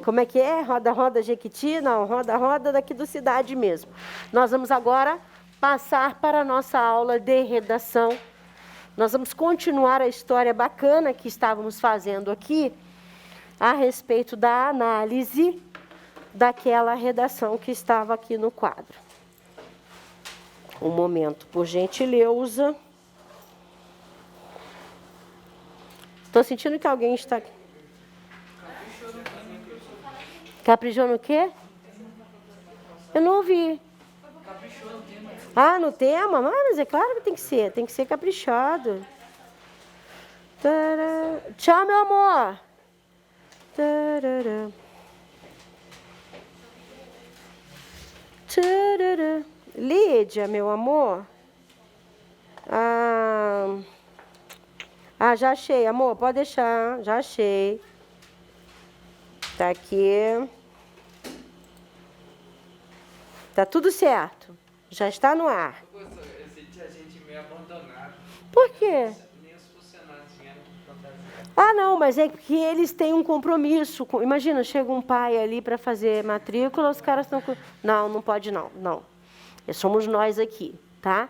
Como é que é? Roda, roda, Jequiti? Não, roda, roda daqui do Cidade mesmo. Nós vamos agora passar para a nossa aula de redação. Nós vamos continuar a história bacana que estávamos fazendo aqui a respeito da análise daquela redação que estava aqui no quadro. Um momento, por gentileza. Estou sentindo que alguém está aqui. Caprichou no quê? Eu não ouvi. Ah, no tema? Ah, mas é claro que tem que ser caprichado. Tará. Tchau, meu amor. Tará. Tará. Lídia, meu amor. Já achei, amor, pode deixar, já achei. Tá aqui. Tá tudo certo. Já está no ar. Eu senti a gente meio abandonado. Por quê? Nem os funcionários vieram fantasiar. Ah, não, mas é que eles têm um compromisso. Imagina, chega um pai ali para fazer matrícula, os caras estão... Não, não pode não, não. Somos nós aqui, tá?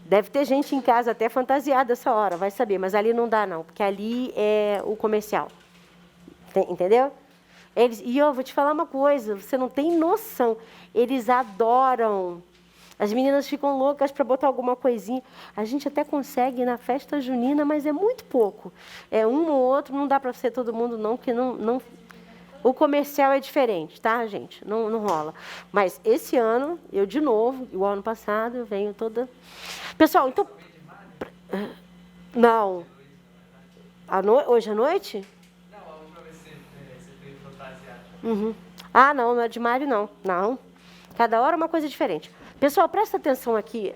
Deve ter gente em casa até fantasiada essa hora, vai saber, mas ali não dá não, porque ali é o comercial. Entendeu? E eu vou te falar uma coisa, você não tem noção, eles adoram. As meninas ficam loucas para botar alguma coisinha. A gente até consegue na festa junina, mas é muito pouco. É um ou outro, não dá para ser todo mundo não, porque não... O comercial é diferente, tá, gente? Não rola. Mas esse ano, eu de novo, igual ano passado, eu venho toda... Pessoal, então... Não. Hoje à noite? Não, a última vez que você veio fantasiado. Uhum. Ah, não é de Mário, não. Não. Cada hora é uma coisa diferente. Pessoal, presta atenção aqui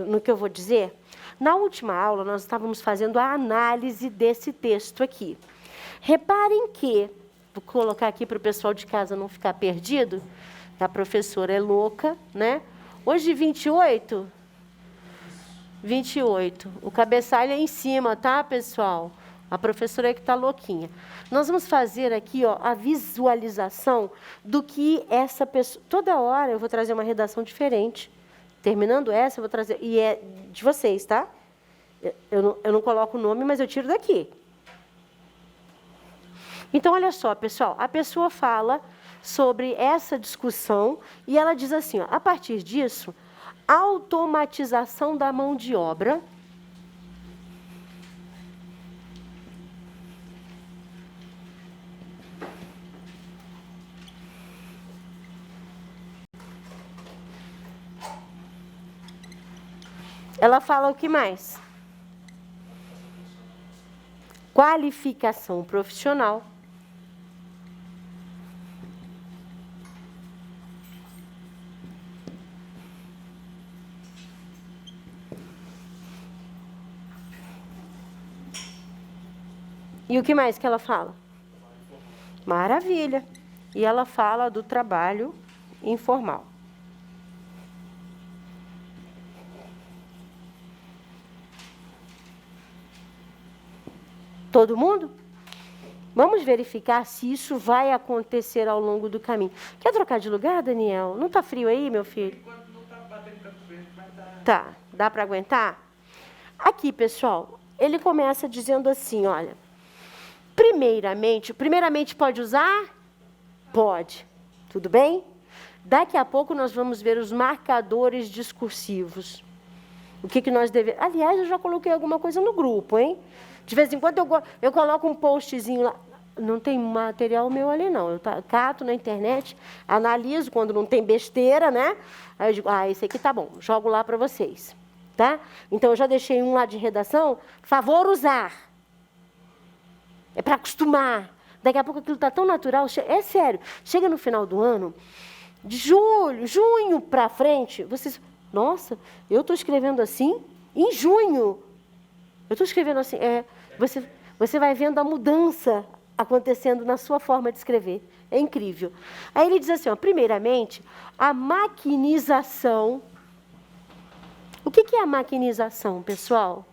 no que eu vou dizer. Na última aula, nós estávamos fazendo a análise desse texto aqui. Reparem que, vou colocar aqui para o pessoal de casa não ficar perdido, a professora é louca, né? Hoje, 28? 28. O cabeçalho é em cima, tá, pessoal? A professora é que está louquinha. Nós vamos fazer aqui, ó, a visualização do que essa pessoa... Toda hora eu vou trazer uma redação diferente. Terminando essa, eu vou trazer... E é de vocês, tá? Eu não coloco o nome, mas eu tiro daqui. Então, olha só, pessoal. A pessoa fala sobre essa discussão e ela diz assim, ó, a partir disso, automatização da mão de obra... Ela fala o que mais? Qualificação profissional. E o que mais que ela fala? Maravilha. E ela fala do trabalho informal. Todo mundo? Vamos verificar se isso vai acontecer ao longo do caminho. Quer trocar de lugar, Daniel? Não está frio aí, meu filho? Enquanto não está batendo tanto vento, mas tá... Tá, dá para aguentar? Aqui, pessoal, ele começa dizendo assim, olha, primeiramente pode usar? Pode. Tudo bem? Daqui a pouco nós vamos ver os marcadores discursivos. O que nós devemos... Aliás, eu já coloquei alguma coisa no grupo, hein? De vez em quando eu coloco um postzinho lá. Não tem material meu ali, não. Eu cato na internet, analiso quando não tem besteira, né? Aí eu digo, esse aqui tá bom, jogo lá para vocês. Tá? Então, eu já deixei um lá de redação. Favor usar. É para acostumar. Daqui a pouco aquilo está tão natural. É sério. Chega no final do ano, de junho para frente, vocês... Nossa, eu estou escrevendo assim em junho. Eu estou escrevendo assim. Você vai vendo a mudança acontecendo na sua forma de escrever. É incrível. Aí ele diz assim, ó, primeiramente, a maquinização. O que é a maquinização, pessoal?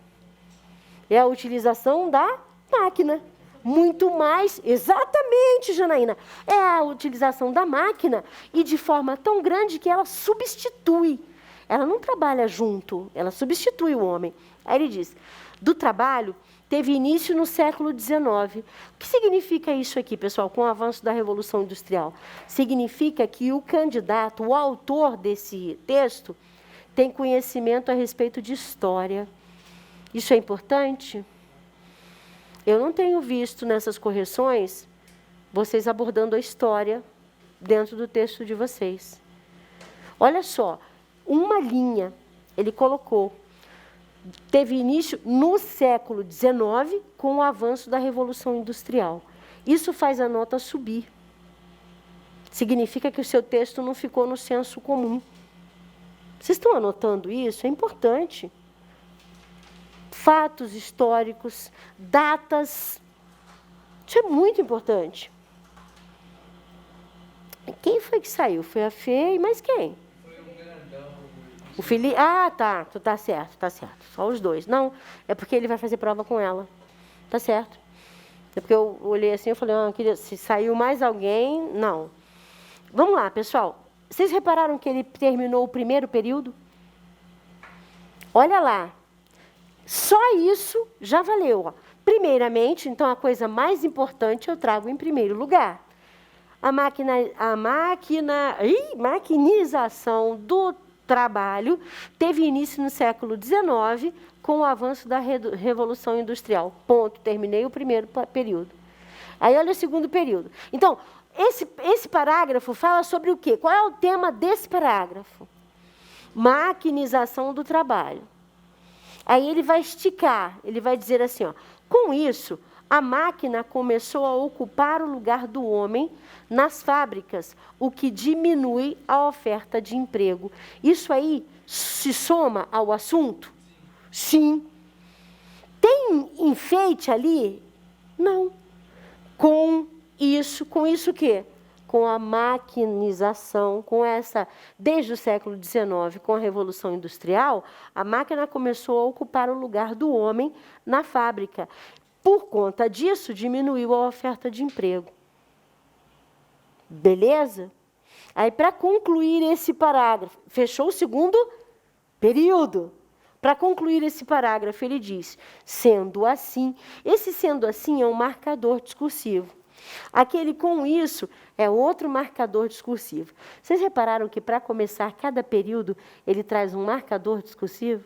É a utilização da máquina. muito mais, exatamente, Janaína, é a utilização da máquina e de forma tão grande que ela substitui. Ela não trabalha junto, ela substitui o homem. Aí ele diz, do trabalho teve início no século XIX. O que significa isso aqui, pessoal, com o avanço da Revolução Industrial? Significa que o candidato, o autor desse texto, tem conhecimento a respeito de história. Isso é importante? Eu não tenho visto nessas correções vocês abordando a história dentro do texto de vocês. Olha só, uma linha, ele colocou, teve início no século XIX com o avanço da Revolução Industrial. Isso faz a nota subir. Significa que o seu texto não ficou no senso comum. Vocês estão anotando isso? É importante. Fatos históricos, datas. Isso é muito importante. Quem foi que saiu? Foi a Fê e mais quem? Foi um grandão. O Felipe. Ah, tá. Tá certo, tá certo. Só os dois. Não, é porque ele vai fazer prova com ela. Tá certo. É porque eu olhei assim e falei, queria, se saiu mais alguém, não. Vamos lá, pessoal. Vocês repararam que ele terminou o primeiro período? Olha lá. Só isso já valeu. Ó. Primeiramente, então, a coisa mais importante eu trago em primeiro lugar. A maquinização do trabalho teve início no século XIX com o avanço da Revolução Industrial. Ponto. Terminei o primeiro período. Aí, olha o segundo período. Então, esse parágrafo fala sobre o quê? Qual é o tema desse parágrafo? Maquinização do trabalho. Aí ele vai esticar, ele vai dizer assim, ó, com isso, a máquina começou a ocupar o lugar do homem nas fábricas, o que diminui a oferta de emprego. Isso aí se soma ao assunto? Sim. Tem enfeite ali? Não. Com isso o quê? Com a maquinização, com essa, desde o século XIX, com a Revolução Industrial, a máquina começou a ocupar o lugar do homem na fábrica. Por conta disso, diminuiu a oferta de emprego. Beleza? Aí, para concluir esse parágrafo, fechou o segundo período. Para concluir esse parágrafo, ele diz, sendo assim, esse sendo assim é um marcador discursivo. Aquele com isso é outro marcador discursivo. Vocês repararam que, para começar cada período, ele traz um marcador discursivo?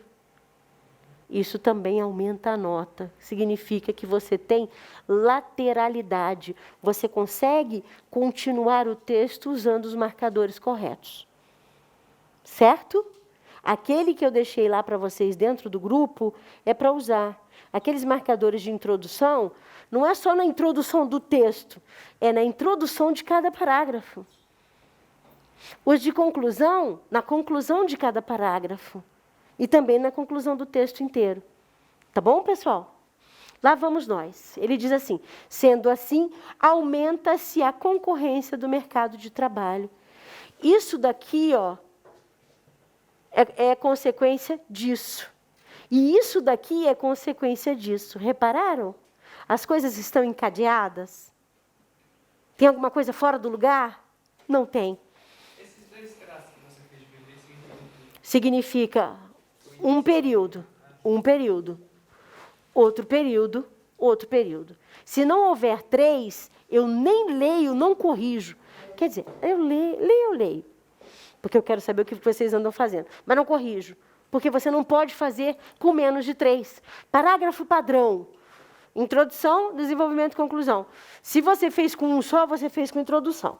Isso também aumenta a nota. Significa que você tem lateralidade. Você consegue continuar o texto usando os marcadores corretos. Certo? Aquele que eu deixei lá para vocês dentro do grupo é para usar. Aqueles marcadores de introdução, não é só na introdução do texto, é na introdução de cada parágrafo. Os de conclusão, na conclusão de cada parágrafo. E também na conclusão do texto inteiro. Tá bom, pessoal? Lá vamos nós. Ele diz assim, sendo assim, aumenta-se a concorrência do mercado de trabalho. Isso daqui, ó, é consequência disso. E isso daqui é consequência disso. Repararam? As coisas estão encadeadas? Tem alguma coisa fora do lugar? Não tem. Esses dois traços que você fez de bebê significa um período, outro período, outro período. Se não houver 3, eu nem leio, não corrijo. Quer dizer, eu leio, porque eu quero saber o que vocês andam fazendo, mas não corrijo, porque você não pode fazer com menos de 3. Parágrafo padrão, introdução, desenvolvimento e conclusão. Se você fez com um só, você fez com introdução.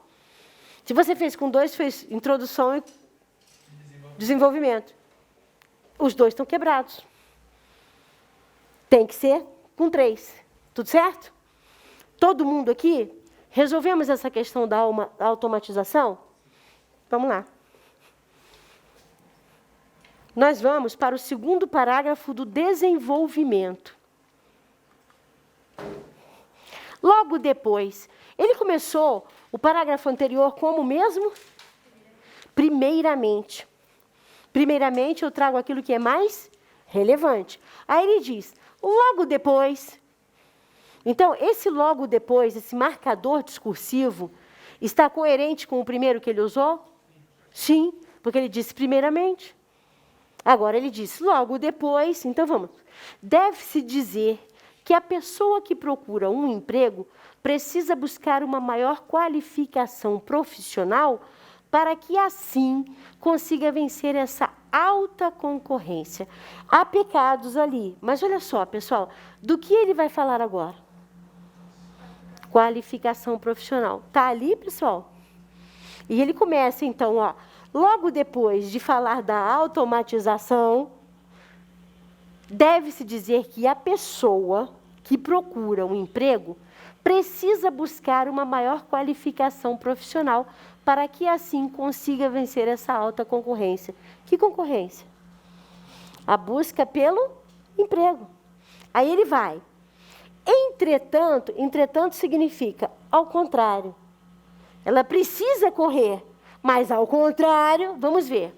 Se você fez com 2, fez introdução e desenvolvimento. Os 2 estão quebrados. Tem que ser com 3. Tudo certo? Todo mundo aqui? Resolvemos essa questão da automatização? Vamos lá. Nós vamos para o segundo parágrafo do desenvolvimento. Logo depois, ele começou o parágrafo anterior como mesmo? Primeiramente. Primeiramente, eu trago aquilo que é mais relevante. Aí ele diz, logo depois, Então, esse logo depois, esse marcador discursivo, está coerente com o primeiro que ele usou? Sim, porque ele disse primeiramente. Agora ele disse logo depois, então vamos. Deve-se dizer que a pessoa que procura um emprego precisa buscar uma maior qualificação profissional para que assim consiga vencer essa alta concorrência. Há pecados ali, mas olha só, pessoal, do que ele vai falar agora? Qualificação profissional. Está ali, pessoal? E ele começa, então, ó, logo depois de falar da automatização, deve-se dizer que a pessoa que procura um emprego precisa buscar uma maior qualificação profissional para que assim consiga vencer essa alta concorrência. Que concorrência? A busca pelo emprego. Aí ele vai. Entretanto significa ao contrário. Ela precisa correr, mas ao contrário, vamos ver.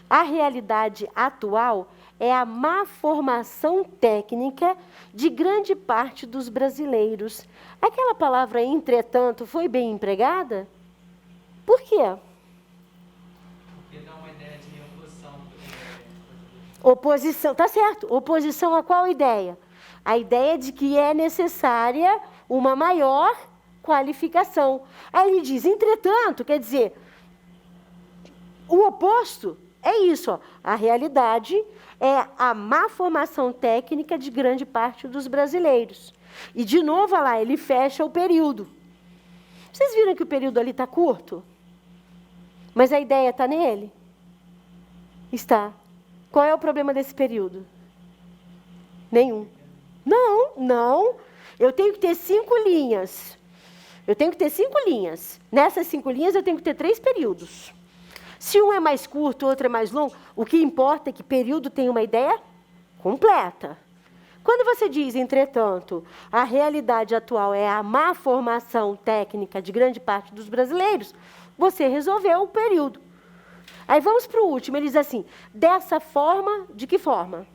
A realidade atual é a má formação técnica de grande parte dos brasileiros. Aquela palavra entretanto foi bem empregada? Por quê? Porque dá uma ideia de oposição. Oposição, tá certo. Oposição a qual ideia? A ideia de que é necessária uma maior qualificação. Aí ele diz, entretanto, quer dizer, o oposto é isso, ó. A realidade é a má formação técnica de grande parte dos brasileiros. E, de novo, olha lá, ele fecha o período. Vocês viram que o período ali está curto? Mas a ideia está nele? Está. Qual é o problema desse período? Nenhum. Não. Eu tenho que ter 5 linhas. Nessas 5 linhas, eu tenho que ter 3 períodos. Se um é mais curto, o outro é mais longo, o que importa é que período tem uma ideia completa. Quando você diz, entretanto, a realidade atual é a má formação técnica de grande parte dos brasileiros, você resolveu o período. Aí vamos para o último, ele diz assim, dessa forma, de que forma?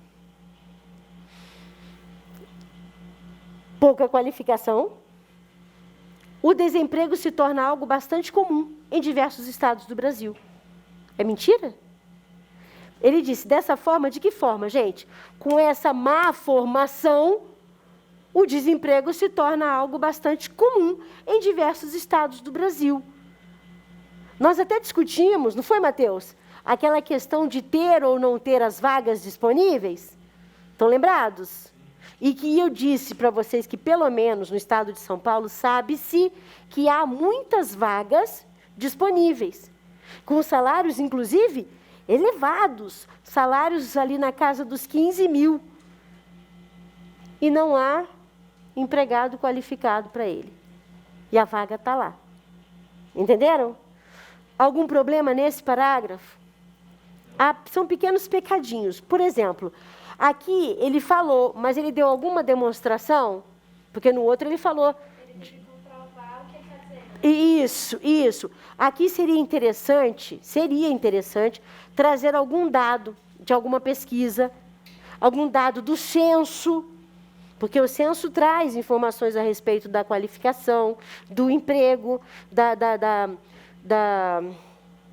Pouca qualificação. O desemprego se torna algo bastante comum em diversos estados do Brasil. É mentira? Ele disse, dessa forma, de que forma, gente? Com essa má formação, o desemprego se torna algo bastante comum em diversos estados do Brasil. Nós até discutimos, não foi, Mateus? Aquela questão de ter ou não ter as vagas disponíveis. Estão lembrados? E que eu disse para vocês que, pelo menos no estado de São Paulo, sabe-se que há muitas vagas disponíveis, com salários, inclusive, elevados, salários ali na casa dos 15 mil. E não há empregado qualificado para ele. E a vaga está lá. Entenderam? Algum problema nesse parágrafo? São pequenos pecadinhos. Por exemplo, aqui ele falou, mas ele deu alguma demonstração? Porque no outro ele falou... Ele tem que comprovar o que quer dizer. Isso. Aqui seria interessante trazer algum dado de alguma pesquisa, algum dado do censo, porque o censo traz informações a respeito da qualificação, do emprego,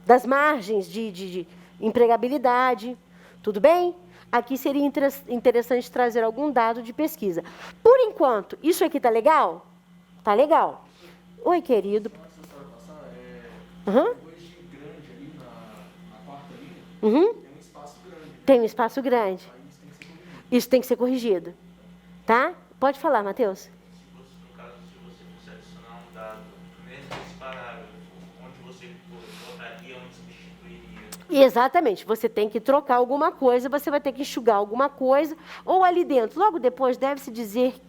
das margens de empregabilidade. Tudo bem? Aqui seria interessante trazer algum dado de pesquisa. Por enquanto, isso aqui está legal? Está legal. Oi, querido. Depois de grande ali na quarta linha, tem um espaço grande. Tem um espaço grande. Aí isso tem que ser corrigido. Isso tem que ser corrigido. Tá? Pode falar, Mateus. No caso, se você fosse adicionar um dado nesse parágrafo, onde você colocaria, onde substituiria? Exatamente. Você tem que trocar alguma coisa, você vai ter que enxugar alguma coisa, ou ali dentro. Logo depois, deve-se dizer...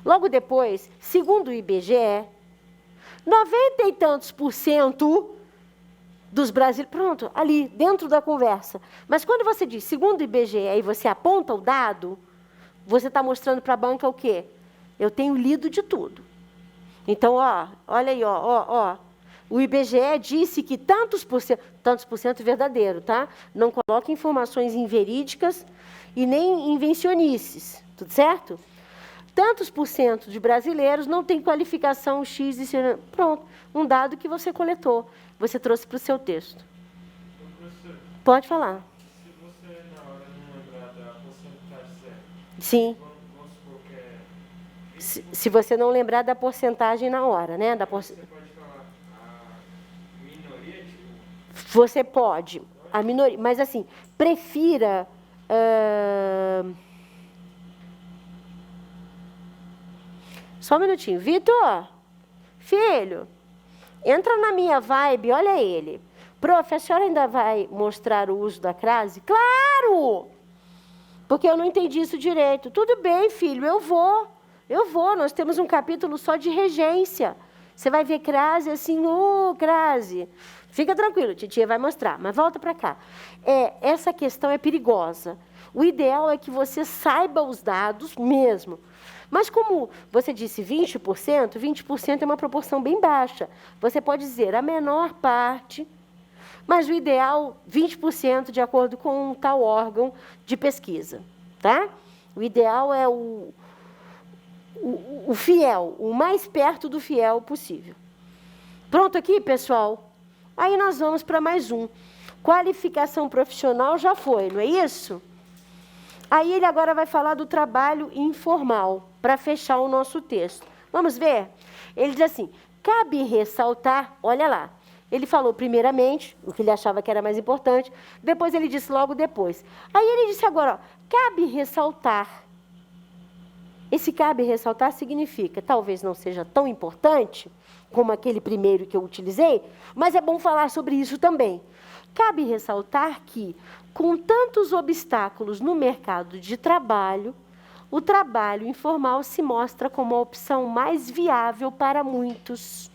Logo depois, segundo o IBGE, 90 e tantos % dos brasileiros... Pronto, ali, dentro da conversa. Mas quando você diz, segundo o IBGE, e você aponta o dado, você está mostrando para a banca o quê? Eu tenho lido de tudo. Então, olha aí, o IBGE disse que tantos por cento verdadeiro, tá? Não coloque informações inverídicas e nem invencionices, tudo certo? tantos por cento de brasileiros não têm qualificação X e C. Pronto, um dado que você coletou, você trouxe para o seu texto. Professor, Pode falar. se você na hora não lembrar da porcentagem certa, Sim. vamos supor que é... Se você não lembrar da porcentagem na hora, né? Você pode falar a minoria, tipo... Você pode, a minoria, mas assim, prefira... Só um minutinho. Vitor, filho, entra na minha vibe, olha ele. Prof, a senhora ainda vai mostrar o uso da crase? Claro! Porque eu não entendi isso direito. Tudo bem, filho, eu vou. Nós temos um capítulo só de regência. Você vai ver crase assim, crase. Fica tranquilo, titia vai mostrar, mas volta para cá. Essa questão é perigosa. O ideal é que você saiba os dados mesmo. Mas como você disse 20%, 20% é uma proporção bem baixa. Você pode dizer a menor parte, mas o ideal, 20% de acordo com um tal órgão de pesquisa. Tá? O ideal é o fiel, o mais perto do fiel possível. Pronto aqui, pessoal? Aí nós vamos para mais um. Qualificação profissional já foi, não é isso? Aí ele agora vai falar do trabalho informal, para fechar o nosso texto. Vamos ver? Ele diz assim, cabe ressaltar, olha lá, ele falou primeiramente, o que ele achava que era mais importante, depois ele disse logo depois. Aí ele disse agora, cabe ressaltar. Esse cabe ressaltar significa, talvez não seja tão importante como aquele primeiro que eu utilizei, mas é bom falar sobre isso também. Cabe ressaltar que, com tantos obstáculos no mercado de trabalho, o trabalho informal se mostra como a opção mais viável para muitos.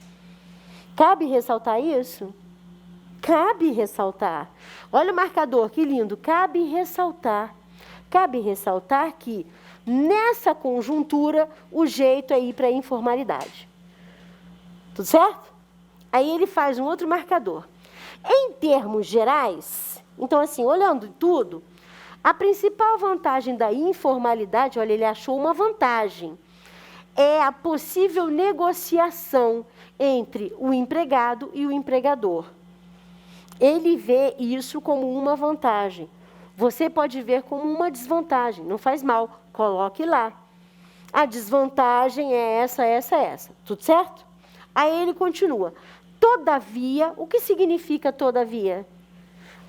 Cabe ressaltar isso? Cabe ressaltar. Olha o marcador, que lindo. Cabe ressaltar. Cabe ressaltar que, nessa conjuntura, o jeito é ir para a informalidade. Tudo certo? Aí ele faz um outro marcador. Em termos gerais, então assim, olhando tudo, a principal vantagem da informalidade, olha, ele achou uma vantagem, é a possível negociação entre o empregado e o empregador. Ele vê isso como uma vantagem. Você pode ver como uma desvantagem, não faz mal, coloque lá. A desvantagem é essa, essa, essa. Tudo certo? Aí ele continua. Todavia, o que significa todavia?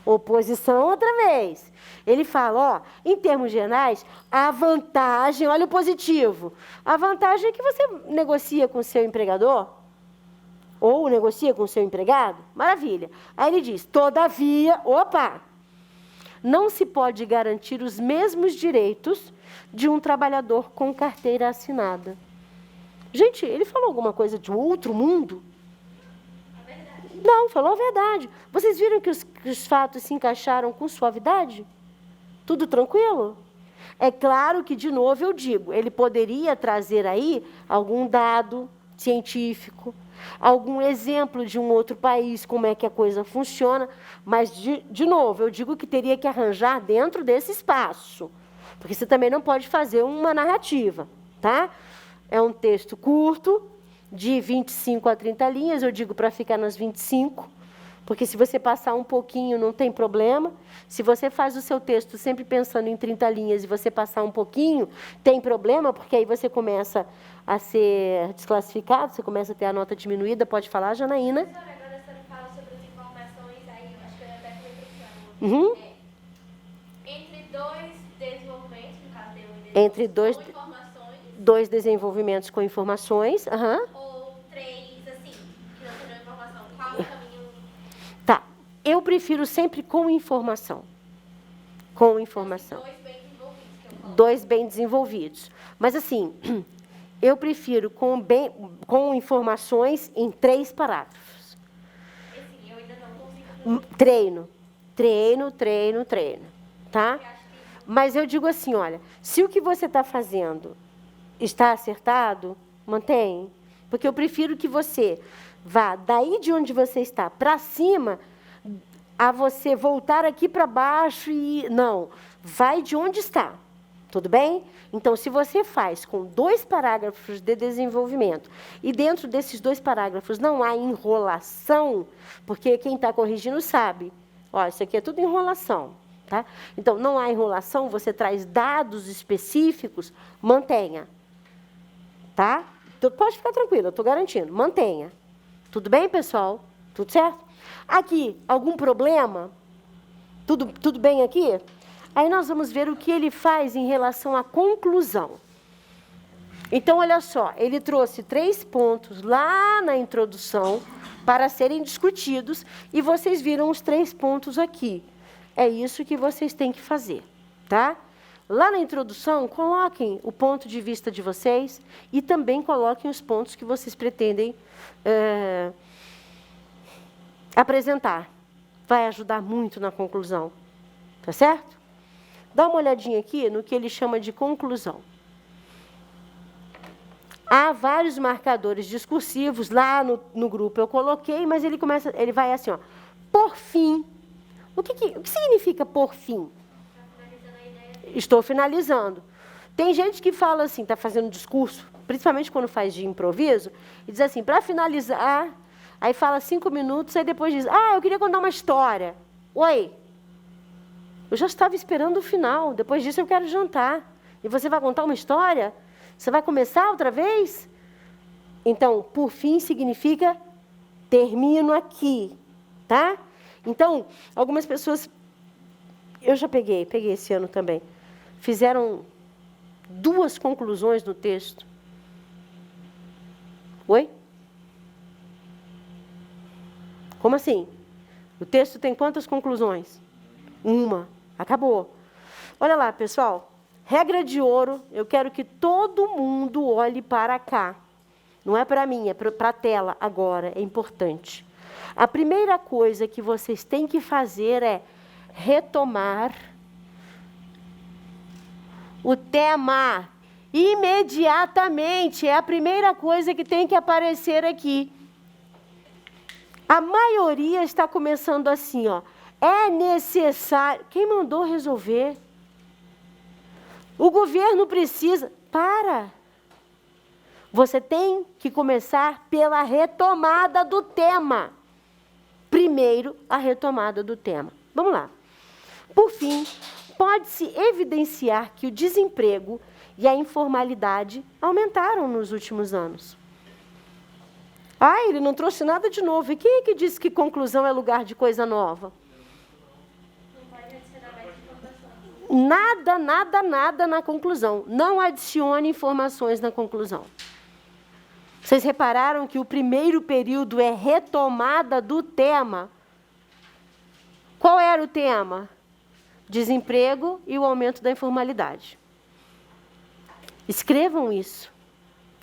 Oposição outra vez. Ele fala, ó, em termos gerais, a vantagem, olha o positivo. A vantagem é que você negocia com o seu empregador, ou negocia com o seu empregado, maravilha. Aí ele diz, todavia, opa, não se pode garantir os mesmos direitos de um trabalhador com carteira assinada. Gente, ele falou alguma coisa de outro mundo? Não, falou a verdade. Vocês viram que os fatos se encaixaram com suavidade? Tudo tranquilo? É claro que, de novo, eu digo, ele poderia trazer aí algum dado científico, algum exemplo de um outro país, como é que a coisa funciona, mas, de novo, eu digo que teria que arranjar dentro desse espaço, porque você também não pode fazer uma narrativa, tá? É um texto curto, de 25 a 30 linhas, eu digo para ficar nas 25, porque se você passar um pouquinho não tem problema. Se você faz o seu texto sempre pensando em 30 linhas e você passar um pouquinho, tem problema, porque aí você começa a ser desclassificado, você começa a ter a nota diminuída. Pode falar, Janaína? Professora, agora a senhora fala sobre as informações, aí eu acho que eu até comentei aqui. Entre dois desenvolvimentos, no caso tem um Entre dois desenvolvimentos com informações. Ou três, assim, que não terão informação. Qual o caminho? Tá. Eu prefiro sempre com informação. Com informação. Dois bem desenvolvidos, que eu coloco. Dois bem desenvolvidos. Mas, assim, eu prefiro com informações em 3 parágrafos. Assim, eu ainda não consigo. Treino. Tá? Mas eu digo assim, olha, se o que você está fazendo está acertado, mantém. Porque eu prefiro que você vá daí de onde você está para cima, a você voltar aqui para baixo e... Não, vai de onde está. Tudo bem? Então, se você faz com 2 parágrafos de desenvolvimento e dentro desses 2 parágrafos não há enrolação, porque quem está corrigindo sabe, ó, isso aqui é tudo enrolação, tá? Então, não há enrolação, você traz dados específicos, mantenha, tá? Então, pode ficar tranquilo, eu estou garantindo, mantenha. Tudo bem, pessoal? Tudo certo? Aqui, algum problema? Tudo bem aqui? Aí nós vamos ver o que ele faz em relação à conclusão. Então, olha só, ele trouxe 3 pontos lá na introdução para serem discutidos e vocês viram os 3 pontos aqui. É isso que vocês têm que fazer, tá? Lá na introdução, coloquem o ponto de vista de vocês e também coloquem os pontos que vocês pretendem apresentar. Vai ajudar muito na conclusão, tá certo? Dá uma olhadinha aqui no que ele chama de conclusão. Há vários marcadores discursivos, lá no grupo eu coloquei, mas ele vai assim, ó, por fim. O que significa por fim? Estou finalizando. Tem gente que fala assim, está fazendo discurso, principalmente quando faz de improviso, e diz assim, para finalizar, aí fala 5 minutos, aí depois diz, eu queria contar uma história. Oi, eu já estava esperando o final, depois disso eu quero jantar. E você vai contar uma história? Você vai começar outra vez? Então, por fim significa termino aqui, tá? Então, algumas pessoas, eu já peguei esse ano também, fizeram 2 conclusões no texto. Oi? Como assim? O texto tem quantas conclusões? 1. Acabou. Olha lá, pessoal. Regra de ouro, eu quero que todo mundo olhe para cá. Não é para mim, é para a tela agora, é importante. A primeira coisa que vocês têm que fazer é retomar o tema imediatamente. É a primeira coisa que tem que aparecer aqui. A maioria está começando assim, ó. É necessário... Quem mandou resolver? O governo precisa... Para! Você tem que começar pela retomada do tema. Primeiro, a retomada do tema. Vamos lá. Por fim, pode-se evidenciar que o desemprego e a informalidade aumentaram nos últimos anos. Ele não trouxe nada de novo. E quem é que disse que conclusão é lugar de coisa nova? Nada na conclusão. Não adicione informações na conclusão. Vocês repararam que o primeiro período é retomada do tema. Qual era o tema? Desemprego e o aumento da informalidade. Escrevam isso.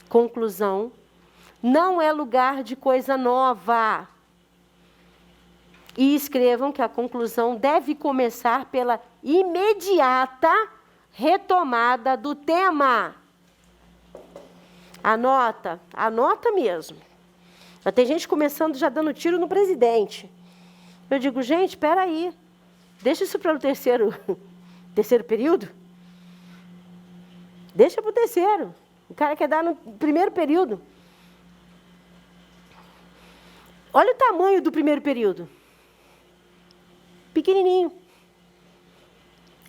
Conclusão. Não é lugar de coisa nova. E escrevam que a conclusão deve começar pela imediata retomada do tema. Anota mesmo. Já tem gente começando já dando tiro no presidente. Eu digo, gente, espera aí. Deixa isso para o terceiro período. Deixa para o terceiro. O cara quer dar no primeiro período. Olha o tamanho do primeiro período. Pequenininho.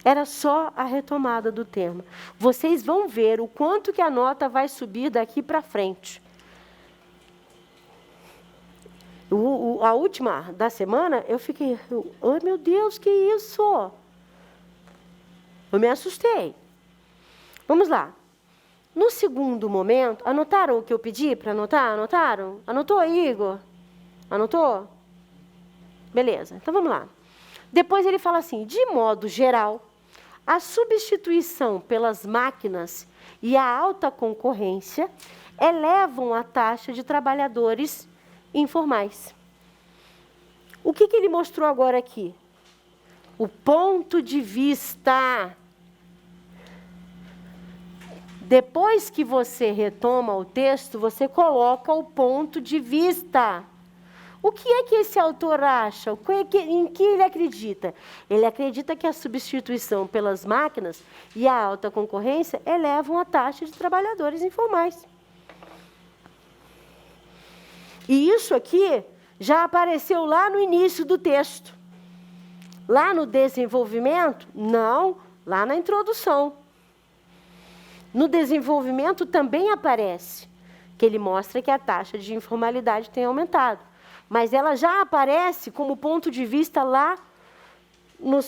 Era só a retomada do tema. Vocês vão ver o quanto que a nota vai subir daqui para frente. A última da semana, eu fiquei... Oh, meu Deus, que isso? Eu me assustei. Vamos lá. No segundo momento, anotaram o que eu pedi para anotar? Anotaram? Anotou, Igor? Anotou? Beleza, então vamos lá. Depois ele fala assim, de modo geral, a substituição pelas máquinas e a alta concorrência elevam a taxa de trabalhadores informais. O que ele mostrou agora aqui? O ponto de vista. Depois que você retoma o texto, você coloca o ponto de vista. O que é que esse autor acha? Em que ele acredita? Ele acredita que a substituição pelas máquinas e a alta concorrência elevam a taxa de trabalhadores informais. E isso aqui já apareceu lá no início do texto. Lá no desenvolvimento? Não, lá na introdução. No desenvolvimento também aparece, que ele mostra que a taxa de informalidade tem aumentado. Mas ela já aparece como ponto de vista lá na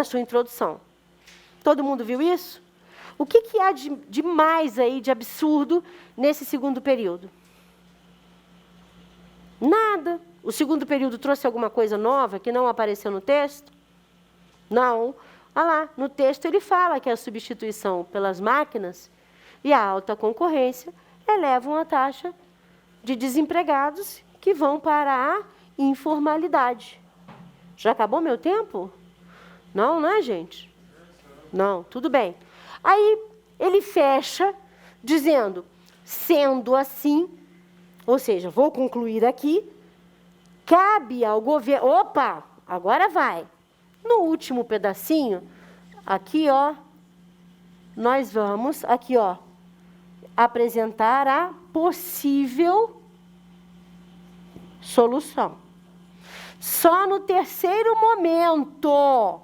sua introdução. Todo mundo viu isso? O que há de mais aí, de absurdo, nesse segundo período? Nada. O segundo período trouxe alguma coisa nova que não apareceu no texto? Não. Olha lá, no texto ele fala que a substituição pelas máquinas e a alta concorrência elevam a taxa de desempregados que vão para a informalidade. Já acabou meu tempo? Não, né, gente? Não, tudo bem. Aí ele fecha dizendo, sendo assim, ou seja, vou concluir aqui, cabe ao governo... Opa, agora vai. No último pedacinho, aqui, ó, nós vamos, aqui, ó, apresentar a possível solução. Só no terceiro momento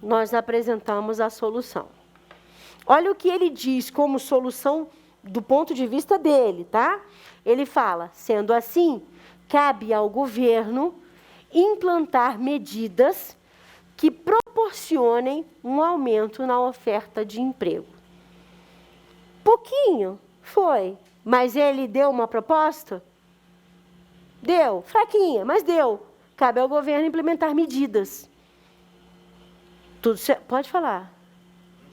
nós apresentamos a solução. Olha o que ele diz como solução do ponto de vista dele, tá? Ele fala, sendo assim, cabe ao governo implantar medidas que proporcionem um aumento na oferta de emprego. Pouquinho, foi. Mas ele deu uma proposta? Deu. Fraquinha, mas deu. Cabe ao governo implementar medidas. Tudo certo? Pode falar.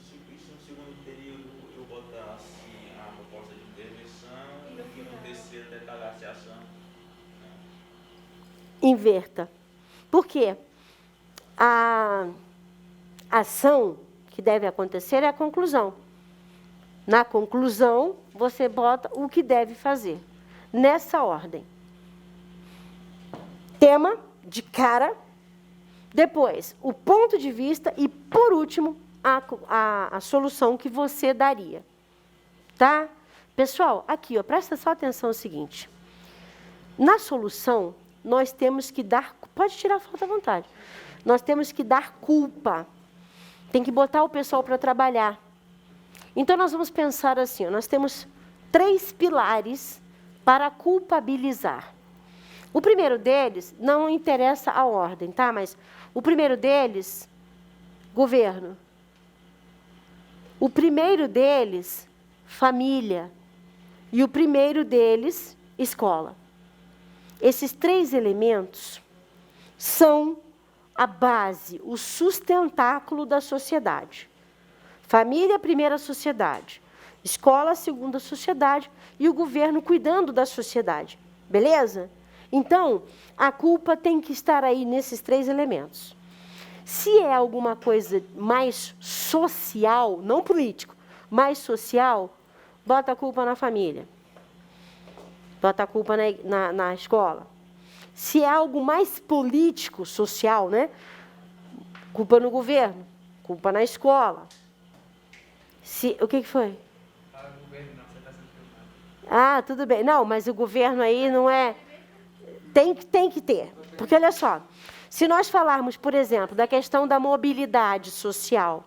Se no segundo período eu botasse a proposta de intervenção e no terceiro detalhasse a ação. Inverta. Por quê? A ação que deve acontecer é a conclusão. Na conclusão, você bota o que deve fazer. Nessa ordem. Tema, de cara. Depois, o ponto de vista. E, por último, a solução que você daria. Tá? Pessoal, aqui, ó, presta só atenção no seguinte. Na solução, nós temos que dar... Pode tirar a foto à vontade. Nós temos que dar culpa. Tem que botar o pessoal para trabalhar. Então, nós vamos pensar assim, ó, nós temos 3 pilares para culpabilizar. O primeiro deles, não interessa a ordem, tá? Mas o primeiro deles, governo. O primeiro deles, família. E o primeiro deles, escola. Esses 3 elementos são a base, o sustentáculo da sociedade. Família, primeira sociedade. Escola, segunda sociedade. E o governo cuidando da sociedade. Beleza? Então, a culpa tem que estar aí nesses 3 elementos. Se é alguma coisa mais social, não político, mais social, bota a culpa na família. Bota a culpa na escola. Se é algo mais político, social, né? Culpa no governo, culpa na escola. O que foi? Fala do governo, não, você está sendo filmado. Ah, tudo bem. Não, mas o governo aí não é... Tem que ter. Porque, olha só, se nós falarmos, por exemplo, da questão da mobilidade social,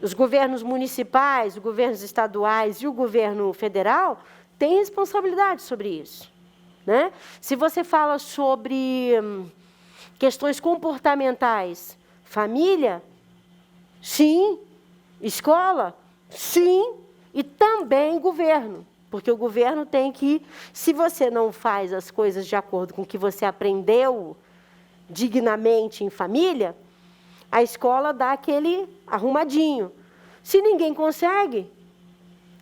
os governos municipais, os governos estaduais e o governo federal têm responsabilidade sobre isso. Né? Se você fala sobre questões comportamentais, família, sim. Escola, sim. E também governo. Porque o governo tem que, se você não faz as coisas de acordo com o que você aprendeu dignamente em família, a escola dá aquele arrumadinho. Se ninguém consegue,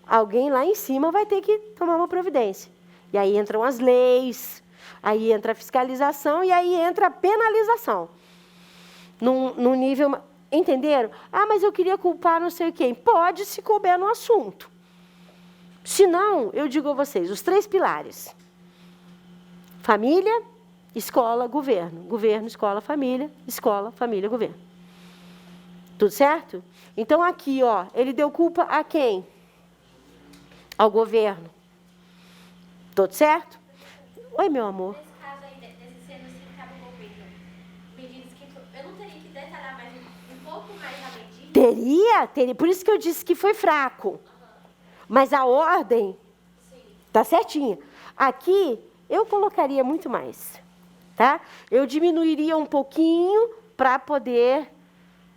alguém lá em cima vai ter que tomar uma providência. E aí entram as leis, aí entra a fiscalização e aí entra a penalização. Num nível... Entenderam? Ah, mas eu queria culpar não sei quem. Pode, se couber no assunto. Se não, eu digo a vocês, os 3 pilares. família, escola, governo. Governo, escola, família, governo. Tudo certo? Então, aqui, ó, ele deu culpa a quem? Ao governo. Tudo certo? Oi, meu amor. Nesse caso aí, desse sendo assim, cabe o governo. Medidas que eu não teria que detalhar mais um pouco mais a medida? Teria. Por isso que eu disse que foi fraco. Mas a ordem tá certinha. Aqui, eu colocaria muito mais. Tá? Eu diminuiria um pouquinho para poder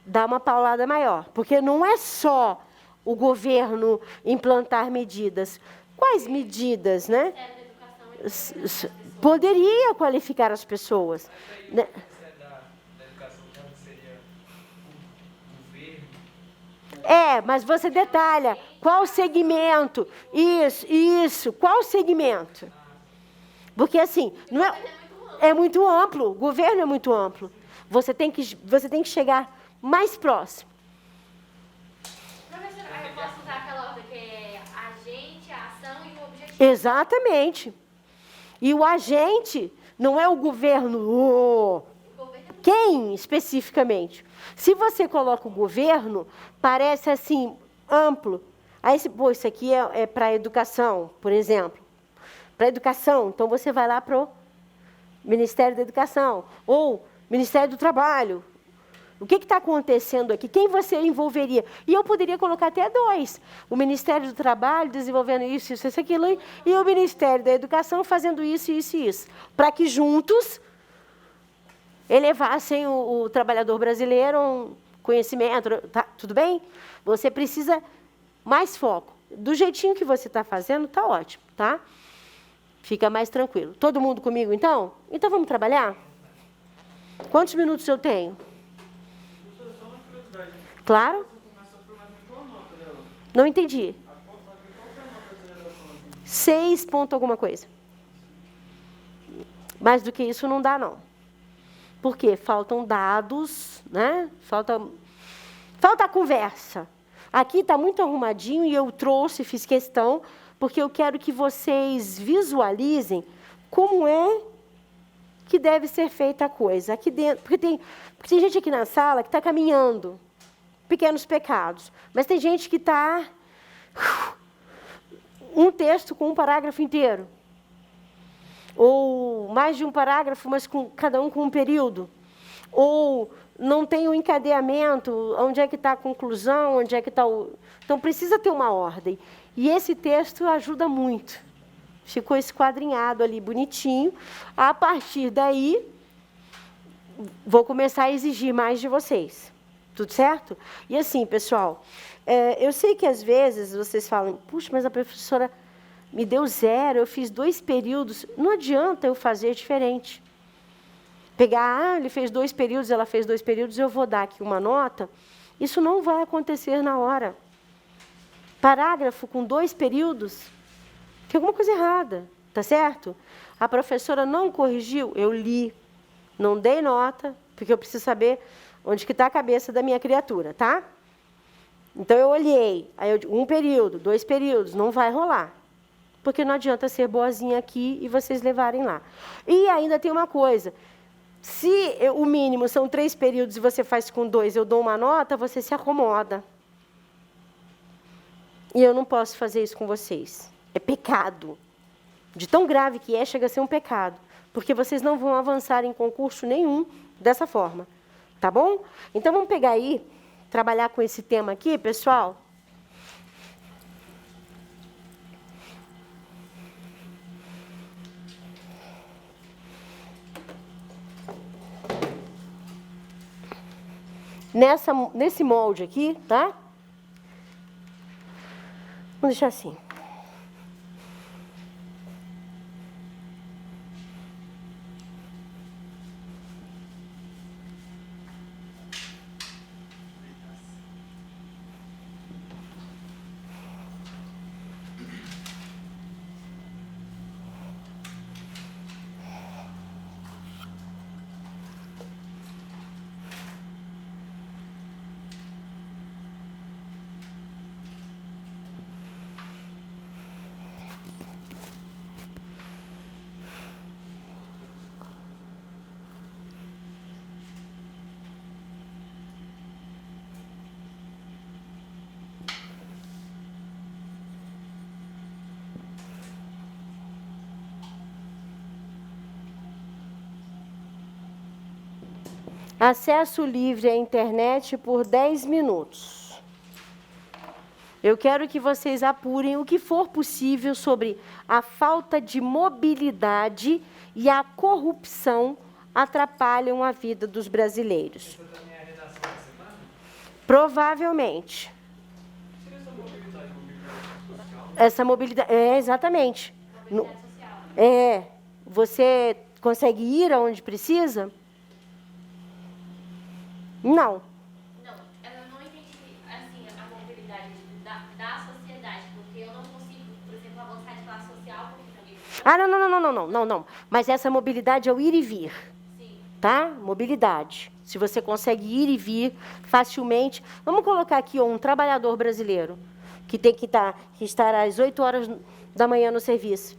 dar uma paulada maior. Porque não é só o governo implantar medidas. Quais medidas, né? Poderia qualificar as pessoas. Mas Né? aí, você é da educação, então seria o governo. Mas você detalha. Qual segmento? Isso. Qual segmento? Porque assim, não é muito amplo. O governo é muito amplo. Você tem que chegar mais próximo. Professora, aí eu posso usar aquela ordem que é agente, a ação e o objetivo. Exatamente. E o agente não é o governo. O governo é Quem especificamente? Se você coloca o governo, parece assim, amplo. Aí, isso aqui é para a educação, por exemplo. Para a educação, então você vai lá para o Ministério da Educação, ou Ministério do Trabalho. O que está acontecendo aqui? Quem você envolveria? E eu poderia colocar até 2. O Ministério do Trabalho desenvolvendo isso, aquilo, e o Ministério da Educação fazendo isso, isso e isso. Para que juntos elevassem o trabalhador brasileiro a um conhecimento. Tá, tudo bem? Você precisa mais foco. Do jeitinho que você está fazendo, está ótimo, tá? Fica mais tranquilo. Todo mundo comigo, então? Então, vamos trabalhar? Quantos minutos eu tenho? Professora, só uma curiosidade. Claro? Você começa a formar qual a nota dela? Não entendi. Qual que é a nota dessa redação? 6 ponto alguma coisa. Mais do que isso não dá, não. Por quê? Faltam dados, né? Falta a conversa. Aqui está muito arrumadinho e eu trouxe, fiz questão, porque eu quero que vocês visualizem como é que deve ser feita a coisa. Aqui dentro, porque tem gente aqui na sala que está caminhando, pequenos pecados, mas tem gente que está um texto com um parágrafo inteiro, ou mais de um parágrafo, mas cada um com um período, ou não tem o encadeamento, onde é que está a conclusão, onde é que está o... Então, precisa ter uma ordem. E esse texto ajuda muito. Ficou esquadrinhado ali, bonitinho. A partir daí, vou começar a exigir mais de vocês. Tudo certo? E assim, pessoal, eu sei que às vezes vocês falam, puxa, mas a professora me deu 0, eu fiz 2 períodos. Não adianta eu fazer diferente. Pegar, ele fez 2 períodos, ela fez 2 períodos, eu vou dar aqui uma nota. Isso não vai acontecer na hora. Parágrafo com 2 períodos, tem alguma coisa errada, tá certo? A professora não corrigiu, eu li, não dei nota, porque eu preciso saber onde que está a cabeça da minha criatura, tá? Então, eu olhei, aí eu digo, 1 período, 2 períodos, não vai rolar. Porque não adianta ser boazinha aqui e vocês levarem lá. E ainda tem uma coisa, se o mínimo são 3 períodos e você faz com 2, eu dou uma nota, você se acomoda. E eu não posso fazer isso com vocês. É pecado. De tão grave que é, chega a ser um pecado. Porque vocês não vão avançar em concurso nenhum dessa forma. Tá bom? Então, vamos pegar aí, trabalhar com esse tema aqui, pessoal. Nesse molde aqui, tá? Vamos deixar assim. Acesso livre à internet por 10 minutos. Eu quero que vocês apurem o que for possível sobre a falta de mobilidade e a corrupção atrapalham a vida dos brasileiros. Essa também é a redação da semana? Provavelmente. Seria essa mobilidade social? Essa mobilidade, exatamente. Mobilidade social. Você consegue ir aonde precisa? Não. Não, eu não entendi, assim, a mobilidade da sociedade, porque eu não consigo, por exemplo, avançar de classe social, porque também... Ah, não. Mas essa mobilidade é o ir e vir, Sim, tá? Mobilidade. Se você consegue ir e vir facilmente. Vamos colocar aqui um trabalhador brasileiro que tem que estar às 8 horas da manhã no serviço.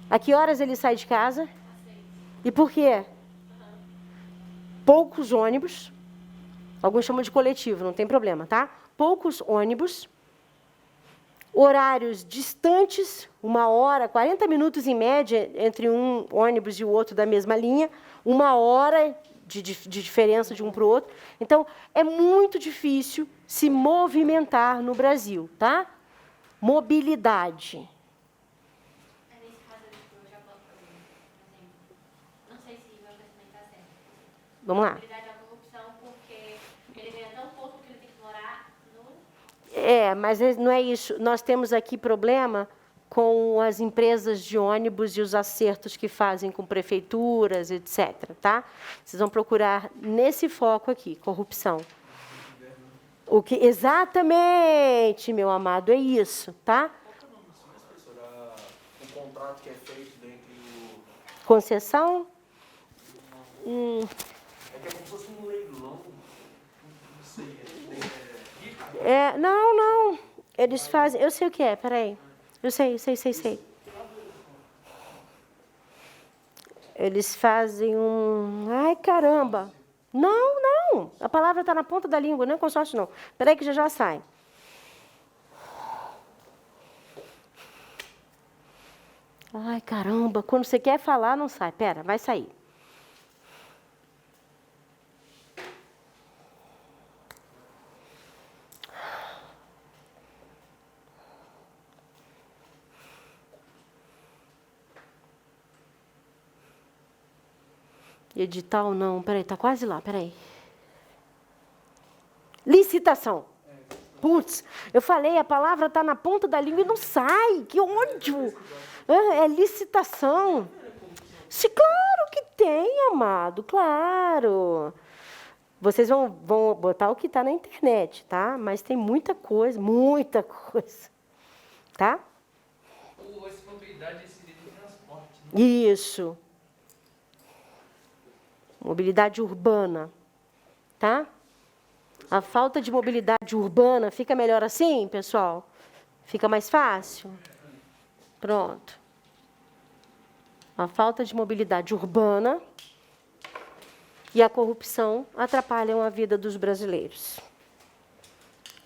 A que horas ele sai de casa? aceito. E por quê? Poucos ônibus, alguns chamam de coletivo, não tem problema, tá? Poucos ônibus, horários distantes, 1 hora, 40 minutos em média entre um ônibus e o outro da mesma linha, 1 hora de diferença de um para o outro. Então, é muito difícil se movimentar no Brasil, tá? Mobilidade. Nesse caso, eu já posso fazer um exemplo. Não sei se o meu pensamento está certo. Vamos lá. A mobilidade é a corrupção, porque ele ganha tão pouco que ele tem que morar no... Mas não é isso. Nós temos aqui problema com as empresas de ônibus e os acertos que fazem com prefeituras, etc. Tá? Vocês vão procurar nesse foco aqui, corrupção. Exatamente, meu amado, é isso, tá? Qual que é o nome disso mesmo, professora? O contrato que é feito entre o... Concessão? É que é como se fosse um leilão. Não sei. Não. Eles fazem... Eu sei o que é, peraí. Eu sei. Eles fazem um... Ai, caramba! Não. A palavra está na ponta da língua, não é consórcio, não. Peraí que já sai. Ai, caramba, quando você quer falar, não sai. Pera, vai sair. Edital não, peraí, tá quase lá, peraí. Licitação. Putz, eu falei, a palavra tá na ponta da língua e não sai, que ódio. É licitação. Claro que tem, amado, claro. Vocês vão botar o que está na internet, tá? Mas tem muita coisa, tá? Essa mobilidade é inserida no transporte, né? Isso. Mobilidade urbana, tá? A falta de mobilidade urbana fica melhor assim, pessoal? Fica mais fácil? Pronto. A falta de mobilidade urbana e a corrupção atrapalham a vida dos brasileiros.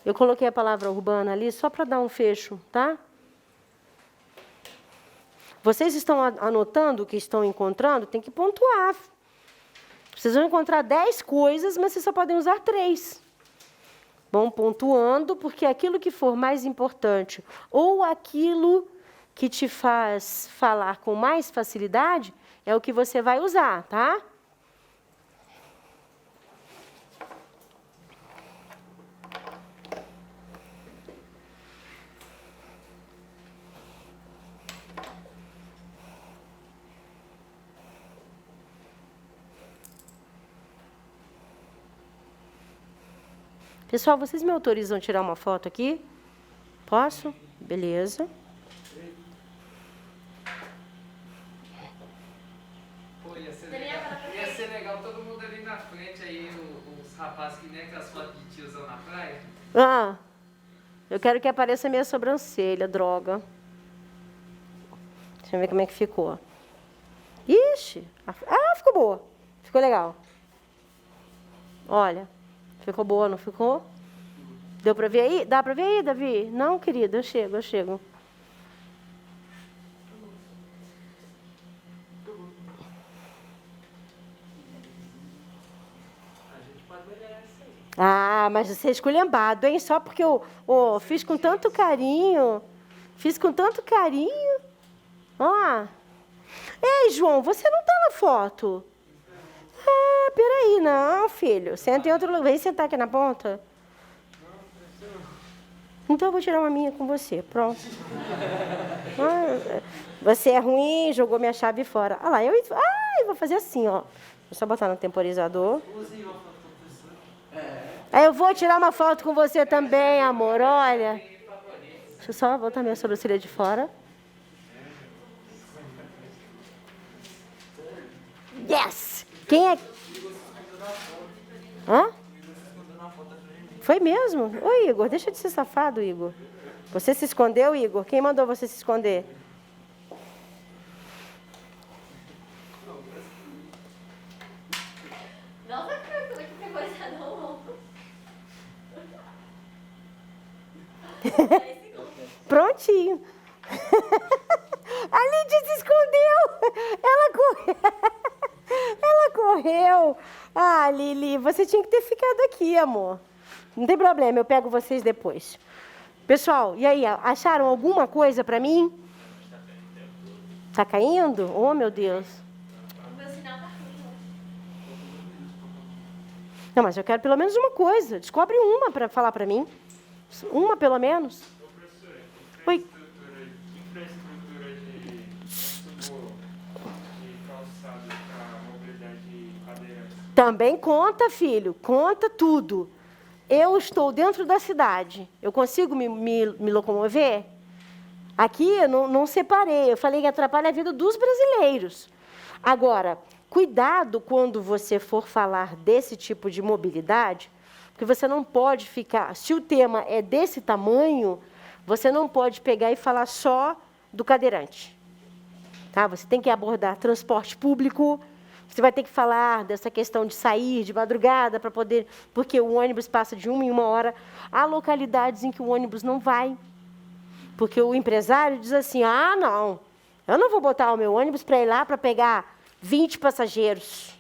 Eu coloquei a palavra urbana ali só para dar um fecho, tá? Vocês estão anotando o que estão encontrando? Tem que pontuar. Vocês vão encontrar 10 coisas, mas vocês só podem usar 3. Vão pontuando, porque aquilo que for mais importante ou aquilo que te faz falar com mais facilidade é o que você vai usar, tá? Pessoal, vocês me autorizam a tirar uma foto aqui? Posso? Beleza. Pô, ia ser legal todo mundo ali na frente, aí os rapazes que nem aquelas fotos de tiozão na praia. Eu quero que apareça a minha sobrancelha, droga. Deixa eu ver como é que ficou. Ixi! Ficou boa. Ficou legal. Olha. Ficou boa, não ficou? Deu para ver aí? Dá para ver aí, Davi? Não, querido, eu chego. Ah, mas você é esculhambado, hein? Só porque eu fiz com tanto carinho. Fiz com tanto carinho. Ó. Ei, João, você não tá na foto. Ah, peraí, não, filho. Senta em outro lugar. Vem sentar aqui na ponta. Então eu vou tirar uma minha com você. Pronto. Ah, você é ruim, jogou minha chave fora. Ah lá, eu vou fazer assim, ó. Vou só botar no temporizador. Aí eu vou tirar uma foto com você também, amor. Olha. Deixa eu só botar minha sobrancelha de fora. Yes! Quem é? Hã? Foi mesmo? Ô, Igor, deixa de ser safado, Igor. Você se escondeu, Igor? Quem mandou você se esconder? Nossa, cara, como é que pegou essa não? Prontinho. A Lídia se escondeu. Ela correu. Ah, Lili, você tinha que ter ficado aqui, amor. Não tem problema, eu pego vocês depois. Pessoal, e aí, acharam alguma coisa pra mim? Tá caindo? Oh, meu Deus. O meu sinal tá ruim. Não, mas eu quero pelo menos uma coisa. Descobre uma para falar para mim. Uma, pelo menos. Oi. Infraestrutura de calçado para mobilidade cadeirante. Também conta, filho. Conta tudo. Eu estou dentro da cidade. Eu consigo me locomover? Aqui eu não separei. Eu falei que atrapalha a vida dos brasileiros. Agora, cuidado quando você for falar desse tipo de mobilidade, porque você não pode ficar... Se o tema é desse tamanho, você não pode pegar e falar só do cadeirante. Tá? Você tem que abordar transporte público, você vai ter que falar dessa questão de sair de madrugada para poder... Porque o ônibus passa de 1 em 1 hora. Há localidades em que o ônibus não vai. Porque o empresário diz assim, não, eu não vou botar o meu ônibus para ir lá para pegar 20 passageiros.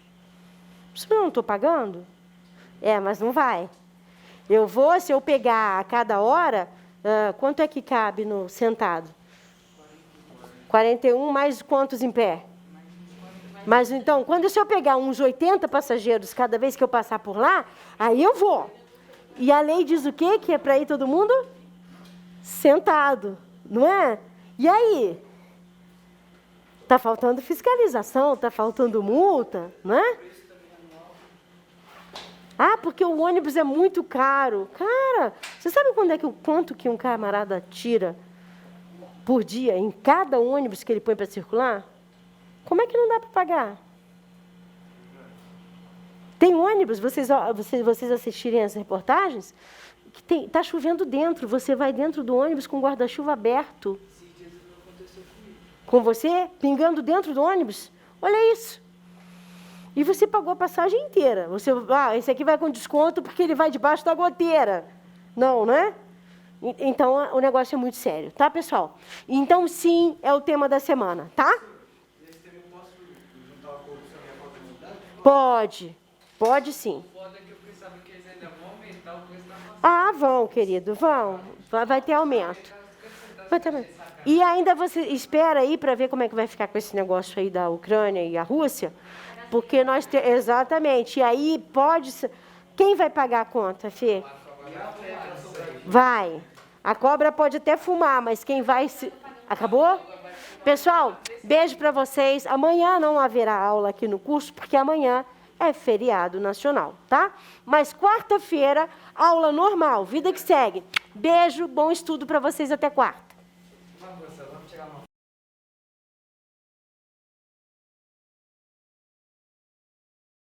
Isso eu não estou pagando? Mas não vai. Eu vou, se eu pegar a cada hora, quanto é que cabe no sentado? 41, mais quantos em pé? Mas então, se eu pegar uns 80 passageiros cada vez que eu passar por lá, aí eu vou. E a lei diz o quê? Que é para ir todo mundo sentado, não é? E aí? Está faltando fiscalização, está faltando multa, não é? Porque o ônibus é muito caro. Cara, você sabe quanto que um camarada tira por dia em cada ônibus que ele põe para circular? Como é que não dá para pagar? Tem ônibus, vocês assistirem as reportagens, que está chovendo dentro, você vai dentro do ônibus com o guarda-chuva aberto. Com você, pingando dentro do ônibus? Olha isso. E você pagou a passagem inteira. Esse aqui vai com desconto porque ele vai debaixo da goteira. Não é? Então, o negócio é muito sério, tá, pessoal? Então, sim, é o tema da semana, tá? Esse tema eu posso juntar a corrupção e a falta de humildade? Pode sim. O foda é que eu pensava que eles ainda vão aumentar o preço da passagem. Vão, querido, vão. Vai ter aumento. Vai ter aumento. E ainda você espera aí para ver como é que vai ficar com esse negócio aí da Ucrânia e a Rússia, porque exatamente. E aí pode ser... Quem vai pagar a conta, Fê? Vai. A cobra pode até fumar, mas quem vai... Acabou? Pessoal, beijo para vocês. Amanhã não haverá aula aqui no curso, porque amanhã é feriado nacional, tá? Mas quarta-feira, aula normal, vida que segue. Beijo, bom estudo para vocês até quarta. Vamos,